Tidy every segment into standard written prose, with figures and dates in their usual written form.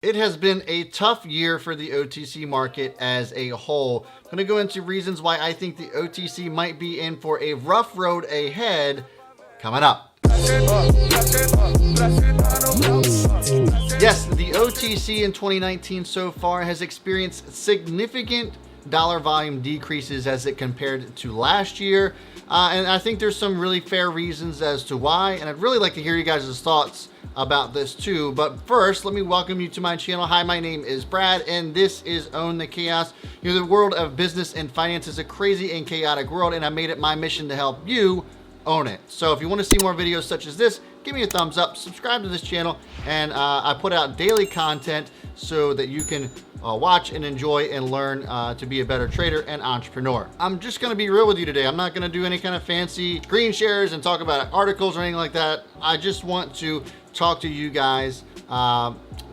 It has been a tough year for the OTC market as a whole. I'm going to go into reasons why I think the OTC might be in for a rough road ahead coming up. Yes, the OTC in 2019 so far has experienced significant dollar volume decreases as it compared to last year. And I think there's some really fair reasons as to why. And I'd really like to hear you guys' thoughts about this too. But first, let me welcome you to my channel. Hi, my name is Brad, and this is Own the Chaos. You know, the world of business and finance is a crazy and chaotic world, and I made it my mission to help you own it. So if you want to see more videos such as this, give me a thumbs up, subscribe to this channel, and I put out daily content so that you can watch and enjoy and learn to be a better trader and entrepreneur. I'm just going to be real with you today. I'm not going to do any kind of fancy screen shares and talk about articles or anything like that. I just want to talk to you guys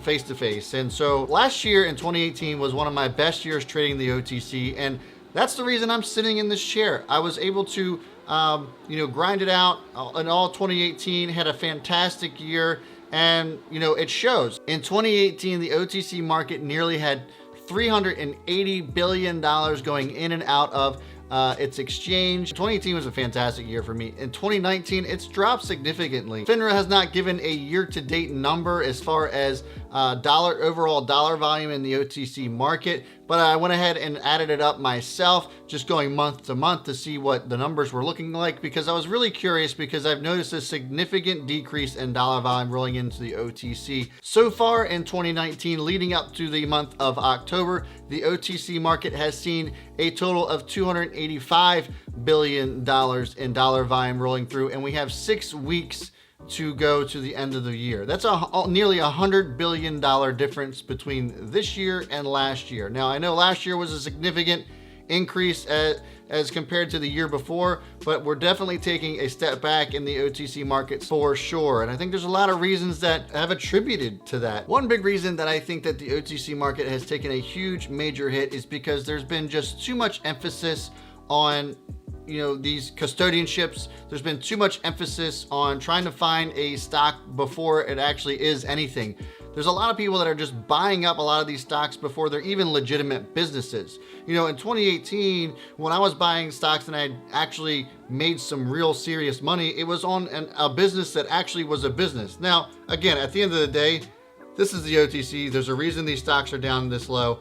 face to face. And so last year in 2018 was one of my best years trading the OTC, and that's the reason I'm sitting in this chair. I was able to grind it out in all 2018, had a fantastic year, and it shows. In 2018, the OTC market nearly had $380 billion going in and out of its exchange. 2018 was a fantastic year for me. In 2019, it's dropped significantly. FINRA has not given a year-to-date number as far as overall dollar volume in the OTC market, but I went ahead and added it up myself, just going month to month to see what the numbers were looking like, because I was really curious, because I've noticed a significant decrease in dollar volume rolling into the OTC. So far in 2019, leading up to the month of October, the OTC market has seen a total of $285 billion in dollar volume rolling through, and we have 6 weeks to go to the end of the year. That's nearly $100 billion difference between this year and last year. Now, I know last year was a significant increase as compared to the year before, but we're definitely taking a step back in the OTC market for sure. And I think there's a lot of reasons that have attributed to that. One big reason that I think that the OTC market has taken a huge major hit is because there's been just too much emphasis on these custodianships. There's been too much emphasis on trying to find a stock before it actually is anything. There's a lot of people that are just buying up a lot of these stocks before they're even legitimate businesses. In 2018, when I was buying stocks and I actually made some real serious money, it was on a business that actually was a business. Now, again, at the end of the day, this is the OTC. There's a reason these stocks are down this low.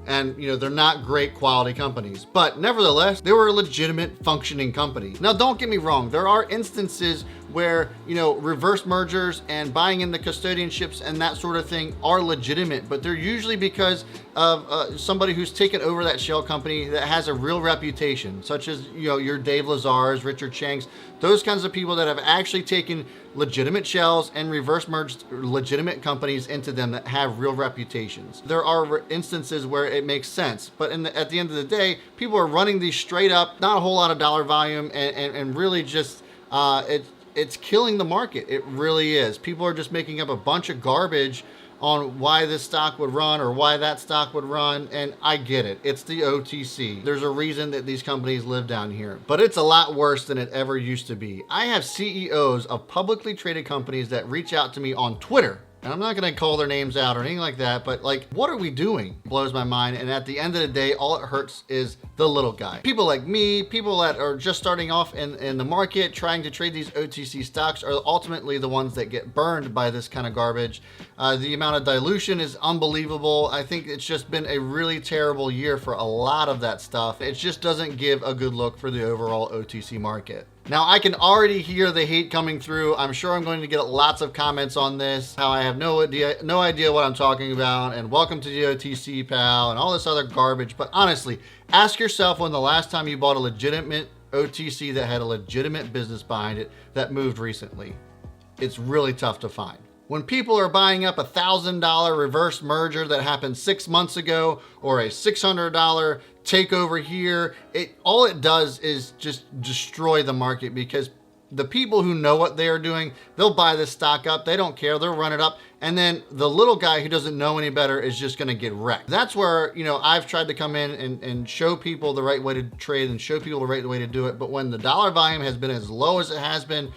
And they're not great quality companies, but nevertheless, they were a legitimate functioning company. Now, don't get me wrong. There are instances where, reverse mergers and buying in the custodianships and that sort of thing are legitimate, but they're usually because of somebody who's taken over that shell company that has a real reputation, such as, your Dave Lazars, Richard Chang's, those kinds of people that have actually taken legitimate shells and reverse merged legitimate companies into them that have real reputations. There are instances where it makes sense, but at the end of the day, people are running these straight up, not a whole lot of dollar volume, and really just it's killing the market. It really is. People are just making up a bunch of garbage on why this stock would run or why that stock would run, and I get it. It's the OTC. There's a reason that these companies live down here, but it's a lot worse than it ever used to be. I have CEOs of publicly traded companies that reach out to me on Twitter, and I'm not going to call their names out or anything like that, but what are we doing? It blows my mind. And at the end of the day, all it hurts is the little guy. People like me, people that are just starting off in the market, trying to trade these OTC stocks, are ultimately the ones that get burned by this kind of garbage. The amount of dilution is unbelievable. I think it's just been a really terrible year for a lot of that stuff. It just doesn't give a good look for the overall OTC market. Now, I can already hear the hate coming through. I'm sure I'm going to get lots of comments on this, how I have no idea what I'm talking about, and welcome to the OTC, pal, and all this other garbage. But honestly, ask yourself when the last time you bought a legitimate OTC that had a legitimate business behind it that moved recently. It's really tough to find. When people are buying up $1,000 reverse merger that happened 6 months ago, or a $600 takeover here, all it does is just destroy the market, because the people who know what they are doing, they'll buy this stock up. They don't care. They'll run it up. And then the little guy who doesn't know any better is just going to get wrecked. That's where, I've tried to come in and show people the right way to trade and show people the right way to do it. But when the dollar volume has been as low as it has been,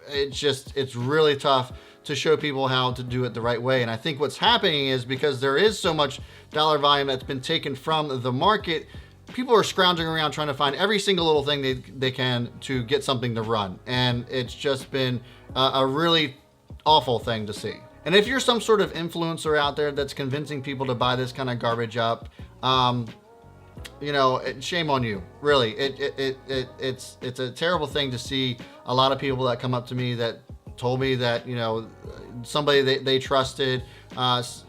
it's really tough to show people how to do it the right way. And I think what's happening is because there is so much dollar volume that's been taken from the market, people are scrounging around trying to find every single little thing they can to get something to run. And it's just been a really awful thing to see. And if you're some sort of influencer out there that's convincing people to buy this kind of garbage up, you know, shame on you. Really, it's a terrible thing to see a lot of people that come up to me that told me that, you know, somebody they trusted,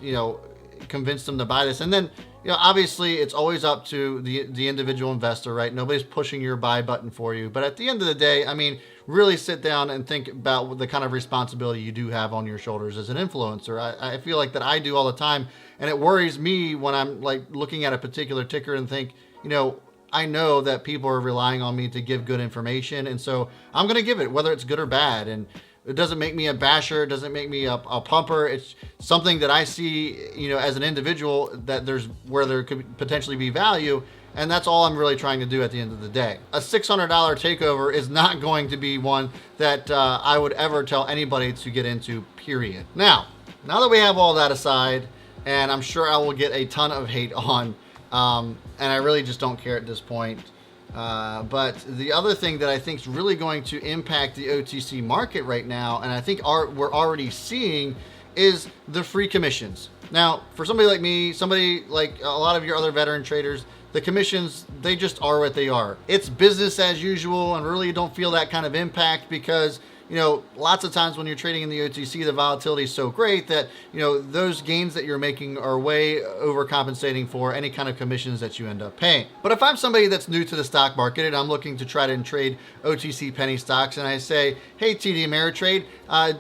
you know, convinced them to buy this. And then, you know, obviously it's always up to the individual investor, right? Nobody's pushing your buy button for you. But at the end of the day, I mean, really sit down and think about the kind of responsibility you do have on your shoulders as an influencer. I feel like that I do all the time. And it worries me when I'm like looking at a particular ticker and think, you know, I know that people are relying on me to give good information. And so I'm going to give it, whether it's good or bad. And it doesn't make me a basher. It doesn't make me a pumper. It's something that I see, you know, as an individual that where there could potentially be value. And that's all I'm really trying to do at the end of the day. A $600 takeover is not going to be one that I would ever tell anybody to get into, period. Now that we have all that aside, and I'm sure I will get a ton of hate on, and I really just don't care at this point. But the other thing that I think is really going to impact the OTC market right now, and I think we're already seeing, is the free commissions. Now, for somebody like me, somebody like a lot of your other veteran traders, the commissions, they just are what they are. It's business as usual, and really you don't feel that kind of impact because, you know, lots of times when you're trading in the OTC, the volatility is so great that, you know, those gains that you're making are way overcompensating for any kind of commissions that you end up paying. But if I'm somebody that's new to the stock market and I'm looking to try to trade OTC penny stocks and I say, hey, TD Ameritrade,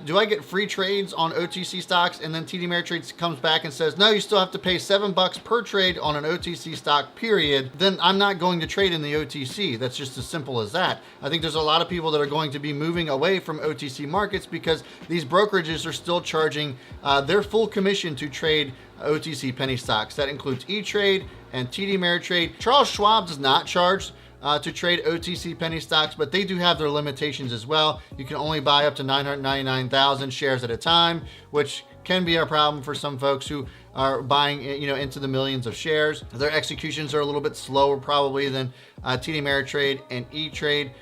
do I get free trades on OTC stocks? And then TD Ameritrade comes back and says, no, you still have to pay $7 per trade on an OTC stock, period. Then I'm not going to trade in the OTC. That's just as simple as that. I think there's a lot of people that are going to be moving away from OTC markets because these brokerages are still charging their full commission to trade OTC penny stocks. That includes E-Trade and TD Ameritrade. Charles Schwab does not charge to trade OTC penny stocks, but they do have their limitations as well. You can only buy up to 999,000 shares at a time, which can be a problem for some folks who are buying, you know, into the millions of shares. Their executions are a little bit slower probably than TD Ameritrade and E-Trade.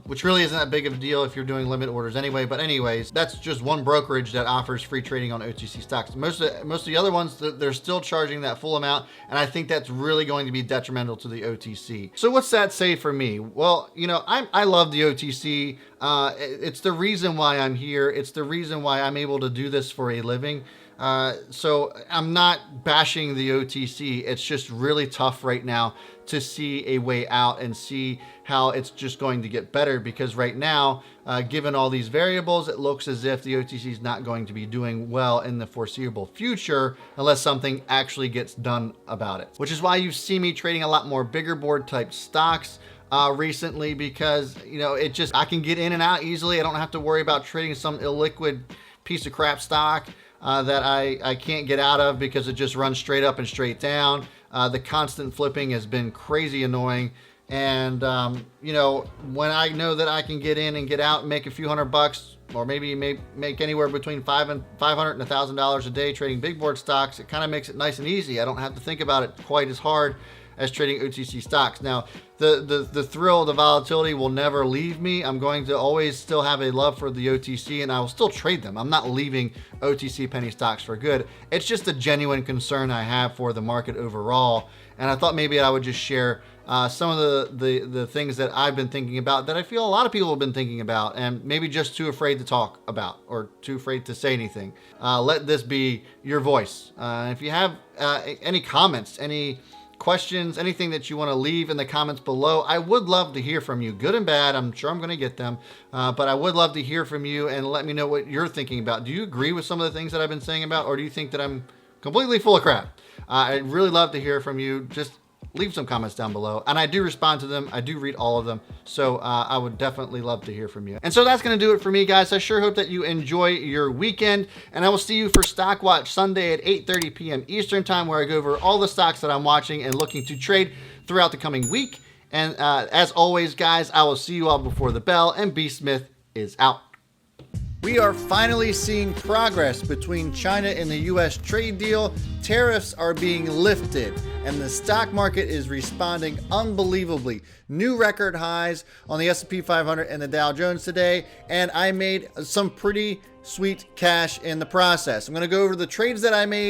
Which really isn't that big of a deal if you're doing limit orders anyway. But anyways, that's just one brokerage that offers free trading on OTC stocks. Most of the other ones, they're still charging that full amount. And I think that's really going to be detrimental to the OTC. So what's that say for me? Well, you know, I love the OTC. It's the reason why I'm here. It's the reason why I'm able to do this for a living. So I'm not bashing the OTC. It's just really tough right now to see a way out and see how it's just going to get better, because right now, given all these variables, it looks as if the OTC is not going to be doing well in the foreseeable future unless something actually gets done about it. Which is why you see me trading a lot more bigger board type stocks recently, because, you know, I can get in and out easily. I don't have to worry about trading some illiquid piece of crap stock that I can't get out of because it just runs straight up and straight down. The constant flipping has been crazy annoying. And, you know, when I know that I can get in and get out and make a few $100, or maybe make anywhere between $500 and $1,000 a day trading big board stocks, it kind of makes it nice and easy. I don't have to think about it quite as hard as trading OTC stocks. Now, the thrill, the volatility will never leave me. I'm going to always still have a love for the OTC, and I will still trade them. I'm not leaving OTC penny stocks for good. It's just a genuine concern I have for the market overall. And I thought maybe I would just share some of the things that I've been thinking about, that I feel a lot of people have been thinking about, and maybe just too afraid to talk about or too afraid to say anything. Let this be your voice. If you have any comments, any questions, anything that you want to leave in the comments below, I would love to hear from you, good and bad. I'm sure I'm going to get them, but I would love to hear from you and let me know what you're thinking about. Do you agree with some of the things that I've been saying about, or do you think that I'm completely full of crap? I'd really love to hear from you. Just leave some comments down below, and I do respond to them. I do read all of them, so I would definitely love to hear from you. And so that's going to do it for me, guys. I sure hope that you enjoy your weekend, and I will see you for Stock Watch Sunday at 8:30 p.m. Eastern Time, where I go over all the stocks that I'm watching and looking to trade throughout the coming week. And as always, guys, I will see you all before the bell, and B Smith is out. We are finally seeing progress between China and the US trade deal. Tariffs are being lifted, and the stock market is responding unbelievably. New record highs on the S&P 500 and the Dow Jones today, and I made some pretty sweet cash in the process. I'm going to go over the trades that I made